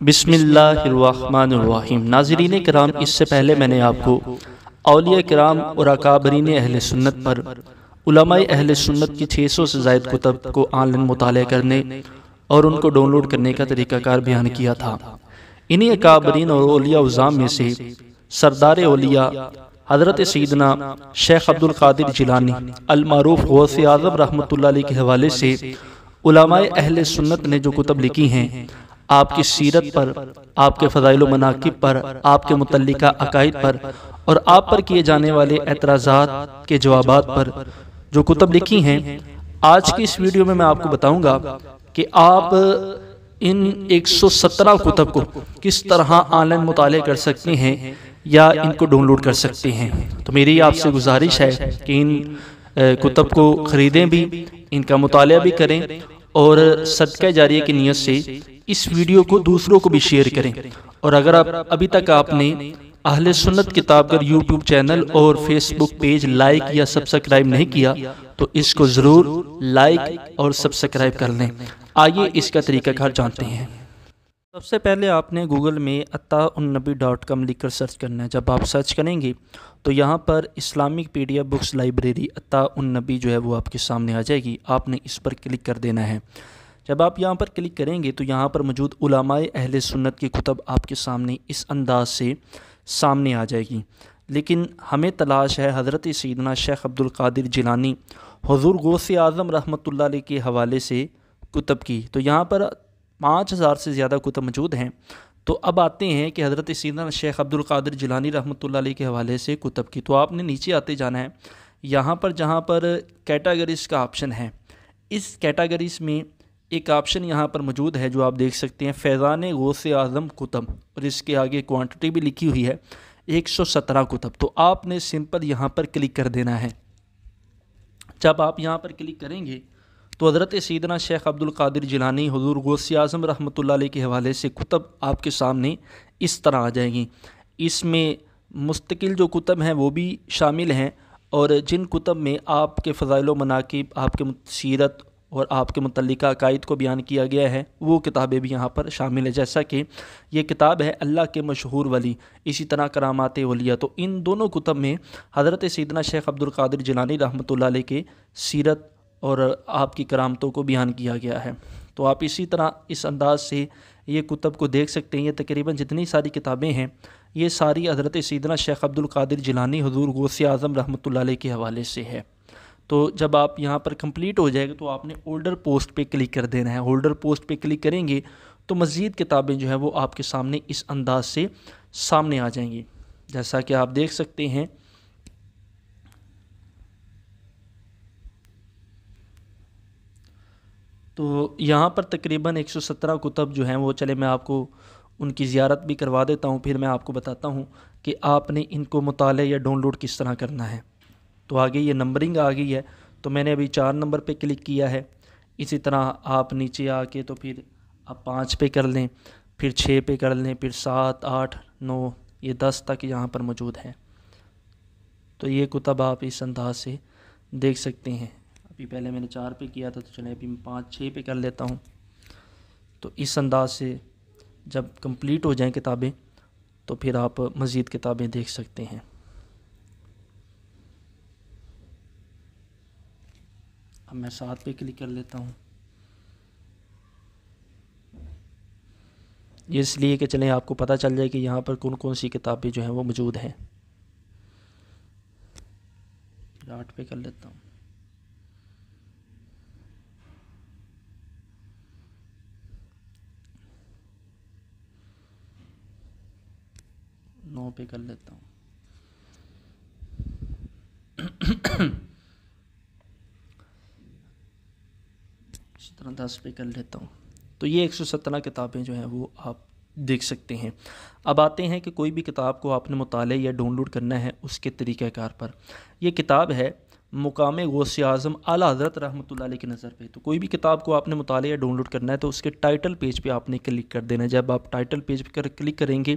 بسم اللہ الرحمن الرحیم۔ ناظرین کرام، اس سے پہلے میں نے آپ کو اولیاء کرام اور اکابرین اہل سنت پر علماء اہل سنت کی 600 سے زائد کتب کو آن لائن مطالعہ کرنے اور ان کو ڈاؤن لوڈ کرنے کا طریقہ کار بیان کیا تھا۔ انہی اکابرین اور اولیاء عظام میں سے سردار اولیاء حضرت سیدنا شیخ عبد القادر جیلانی المعروف غوث اعظم رحمۃ اللہ علیہ کے حوالے سے علماء اہل سنت نے جو کتب لکھی ہیں، آپ کی سیرت پر، آپ کے فضائل و مناقب پر، آپ کے متعلقہ عقائد پر اور آپ پر کیے جانے والے اعتراضات کے جوابات پر جو کتب لکھی ہیں، آج کی اس ویڈیو میں آپ کو بتاؤں گا کہ آپ ان 117 کتب کو کس طرح آن لائن مطالعہ کر سکتے ہیں یا ان کو ڈاؤن لوڈ کر سکتے ہیں۔ تو میری آپ سے گزارش ہے کہ ان کتب کو خریدیں بھی، ان کا مطالعہ بھی کریں اور صدقہ جاریہ کی نیت سے اس ویڈیو کو دوسروں کو بھی شیئر کریں۔ اور اگر ابھی تک آپ نے اہل سنت کتاب گھر یوٹیوب چینل اور فیس بک پیج لائک یا سبسکرائب نہیں کیا تو اس کو ضرور لائک اور سبسکرائب کر لیں۔ آئیے اس کا طریقہ کار جانتے ہیں۔ سب سے پہلے آپ نے گوگل میں عطاءالنبی.com لکھ کر سرچ کرنا ہے۔ جب آپ سرچ کریں گے تو یہاں پر Islamic P D F books library Ataunnabi جو ہے وہ آپ کے سامنے آ جائے گی۔ آپ نے اس پر کلک کر دینا ہے۔ جب آپ یہاں پر کلک کریں گے تو یہاں پر موجود علماء اہل سنت کی کتب آپ کے سامنے اس انداز سے سامنے آ جائے گی، لیکن ہمیں تلاش ہے حضرت سیدنا شیخ عبد القادر جیلانی حضور غوث اعظم رحمۃ اللہ علیہ کے حوالے سے کتب کی۔ تو یہاں پر 5000 سے زیادہ کتب موجود ہیں۔ تو اب آتے ہیں کہ حضرت سیدنا شیخ عبد القادر جیلانی رحمۃ اللہ علیہ کے حوالے سے کتب کی۔ تو آپ نے نیچے آتے جانا ہے، یہاں پر جہاں پر کیٹاگریز کا آپشن ہے، اس کیٹاگریز میں ایک آپشن یہاں پر موجود ہے جو آپ دیکھ سکتے ہیں، فیضان غوث اعظم کتب، اور اس کے آگے کوانٹٹی بھی لکھی ہوئی ہے 117 کتب۔ تو آپ نے سمپل یہاں پر کلک کر دینا ہے۔ جب آپ یہاں پر کلک کریں گے تو حضرت سیدنا شیخ عبد القادر جیلانی حضور غوث اعظم رحمۃ اللہ علیہ کے حوالے سے کتب آپ کے سامنے اس طرح آ جائیں گی۔ اس میں مستقل جو کتب ہیں وہ بھی شامل ہیں، اور جن کتب میں آپ کے فضائل و مناقب، آپ کے سیرت اور آپ کے متعلقہ عقائد کو بیان کیا گیا ہے، وہ کتابیں بھی یہاں پر شامل ہیں، جیسا کہ یہ کتاب ہے اللہ کے مشہور ولی، اسی طرح کرامات اولیاء۔ تو ان دونوں کتب میں حضرت سیدنا شیخ عبد القادر جیلانی رحمۃ اللہ علیہ کے سیرت اور آپ کی کرامتوں کو بیان کیا گیا ہے۔ تو آپ اسی طرح اس انداز سے یہ کتب کو دیکھ سکتے ہیں۔ یہ تقریباً جتنی ساری کتابیں ہیں یہ ساری حضرت سیدنا شیخ عبد القادر جیلانی حضور غوث اعظم رحمۃ اللہ علیہ کے حوالے سے ہے۔ تو جب آپ یہاں پر کمپلیٹ ہو جائے گا تو آپ نے ہولڈر پوسٹ پہ کلک کر دینا ہے۔ ہولڈر پوسٹ پہ کلک کریں گے تو مزید کتابیں جو ہیں وہ آپ کے سامنے اس انداز سے سامنے آ جائیں گی، جیسا کہ آپ دیکھ سکتے ہیں۔ تو یہاں پر تقریباً 117 کتب جو ہیں وہ، چلے میں آپ کو ان کی زیارت بھی کروا دیتا ہوں، پھر میں آپ کو بتاتا ہوں کہ آپ نے ان کو مطالعہ یا ڈاؤن لوڈ کس طرح کرنا ہے۔ تو آگے یہ نمبرنگ آ گئی ہے، تو میں نے ابھی 4 نمبر پہ کلک کیا ہے۔ اسی طرح آپ نیچے آ کے تو پھر آپ 5 پہ کر لیں، پھر 6 پہ کر لیں، پھر 7، 8، 9، یہ 10 تک یہاں پر موجود ہیں۔ تو یہ کتب آپ اس انداز سے دیکھ سکتے ہیں۔ ابھی پہلے میں نے 4 پہ کیا تھا، تو چلیں ابھی میں 5، 6 پہ کر لیتا ہوں۔ تو اس انداز سے جب کمپلیٹ ہو جائیں کتابیں تو پھر آپ مزید کتابیں دیکھ سکتے ہیں۔ اب میں 7 پہ کلک کر لیتا ہوں، یہ اس لیے کہ چلیں آپ کو پتہ چل جائے کہ یہاں پر کون کون سی کتابیں جو ہیں وہ موجود ہیں۔ 8 پہ کر لیتا ہوں، 9 پہ کر لیتا ہوں، اسی طرح 10 پہ کر لیتا ہوں۔ تو یہ 117 کتابیں جو ہیں وہ آپ دیکھ سکتے ہیں۔ اب آتے ہیں کہ کوئی بھی کتاب کو آپ نے مطالعہ یا ڈاؤن لوڈ کرنا ہے اس کے طریقہ کار پر۔ یہ کتاب ہے مقام غوث اعظم اعلیٰ حضرت رحمۃ اللہ علیہ کی نظر پہ۔ تو کوئی بھی کتاب کو آپ نے مطالعہ یا ڈاؤن لوڈ کرنا ہے تو اس کے ٹائٹل پیج پہ آپ نے کلک کر دینا ہے۔ جب آپ ٹائٹل پیج پہ کلک کریں گے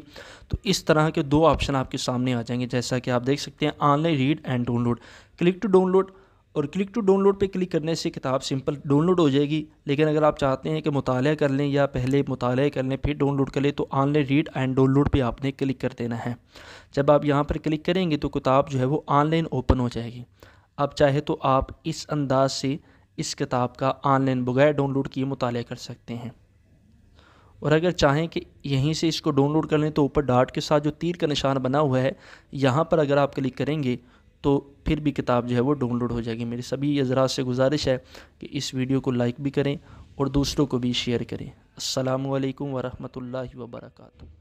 تو اس طرح کے 2 آپشن آپ کے سامنے آ جائیں گے، جیسا کہ آپ دیکھ سکتے ہیں، online read and download. Click to download اور کلک ٹو ڈاؤن لوڈ پہ کلک کرنے سے کتاب سمپل ڈاؤن لوڈ ہو جائے گی. لیکن اگر آپ چاہتے ہیں کہ مطالعہ کر لیں یا پہلے مطالعہ کر لیں پھر ڈاؤن لوڈ کر لیں تو online read and download پہ آپ نے کلک کر دینا ہے. جب آپ یہاں پر کلک کریں گے تو کتاب جو ہے وہ آن لائن اوپن ہو جائے گی. اب چاہے تو آپ اس انداز سے اس کتاب کا آن لائن بغیر ڈاؤن لوڈ کیے مطالعہ کر سکتے ہیں. اور اگر چاہیں کہ یہیں سے اس کو ڈاؤن لوڈ کر لیں تو اوپر ڈاٹ کے ساتھ جو تیر کا نشان بنا ہوا ہے یہاں پر اگر آپ کلک کریں گے تو پھر بھی کتاب جو ہے وہ ڈاؤن لوڈ ہو جائے گی. میری سبھی حضرات سے گزارش ہے کہ اس ویڈیو کو لائک بھی کریں اور دوسروں کو بھی شیئر کریں. السلام علیکم ورحمۃ اللہ وبرکاتہ.